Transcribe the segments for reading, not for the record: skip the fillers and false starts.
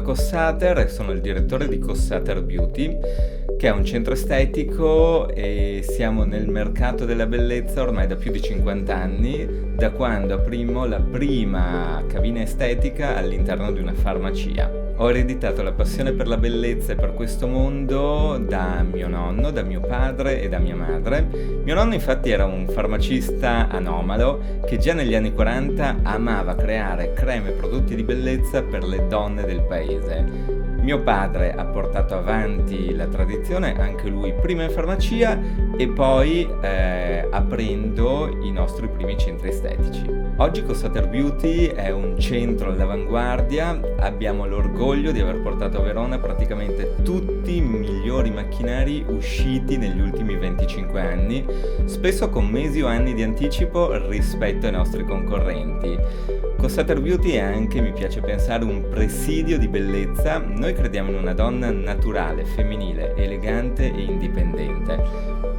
Cossater e sono il direttore di Cossater Beauty, che è un centro estetico, e siamo nel mercato della bellezza ormai da più di 50 anni, da quando aprimmo la prima cabina estetica all'interno di una farmacia. Ho ereditato la passione per la bellezza e per questo mondo da mio nonno, da mio padre e da mia madre. Mio nonno infatti era un farmacista anomalo che già negli anni 40 amava creare creme e prodotti di bellezza per le donne del paese. Mio padre ha portato avanti la tradizione, anche lui prima in farmacia e poi aprendo i nostri primi centri estetici. Oggi Cossater Beauty è un centro all'avanguardia, abbiamo l'orgoglio di aver portato a Verona praticamente tutti i migliori macchinari usciti negli ultimi 25 anni, spesso con mesi o anni di anticipo rispetto ai nostri concorrenti. Cossater Beauty è anche, mi piace pensare, un presidio di bellezza. Noi crediamo in una donna naturale, femminile, elegante e indipendente.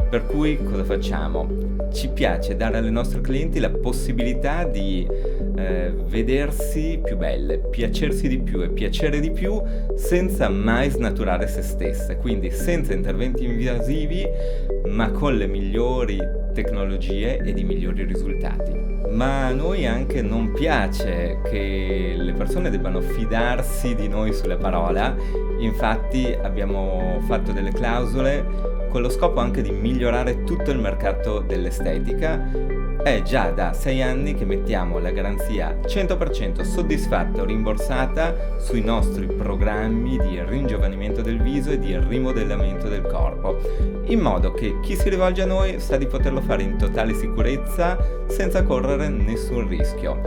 Per cui cosa facciamo? Ci piace dare alle nostre clienti la possibilità di vedersi più belle, piacersi di più e piacere di più senza mai snaturare se stesse, quindi senza interventi invasivi ma con le migliori tecnologie ed i migliori risultati. Ma a noi anche non piace che le persone debbano fidarsi di noi sulla parola, infatti abbiamo fatto delle clausole con lo scopo anche di migliorare tutto il mercato dell'estetica. È già da 6 anni che mettiamo la garanzia 100% soddisfatta o rimborsata sui nostri programmi di ringiovanimento del viso e di rimodellamento del corpo, in modo che chi si rivolge a noi sa di poterlo fare in totale sicurezza senza correre nessun rischio.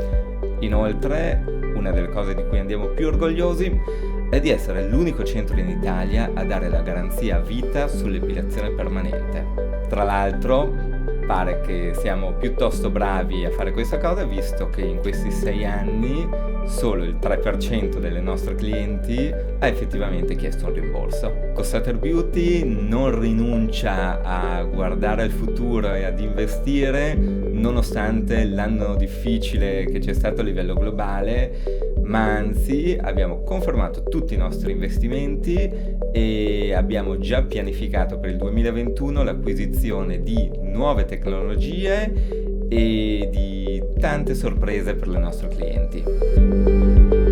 Inoltre, una delle cose di cui andiamo più orgogliosi è di essere l'unico centro in Italia a dare la garanzia a vita sull'epilazione permanente. Tra l'altro, pare che siamo piuttosto bravi a fare questa cosa, visto che in questi 6 anni solo il 3% delle nostre clienti ha effettivamente chiesto un rimborso. Cossater Beauty non rinuncia a guardare al futuro e ad investire, nonostante l'anno difficile che c'è stato a livello globale, ma anzi abbiamo confermato tutti i nostri investimenti e abbiamo già pianificato per il 2021 l'acquisizione di nuove tecnologie e di tante sorprese per le nostre clienti.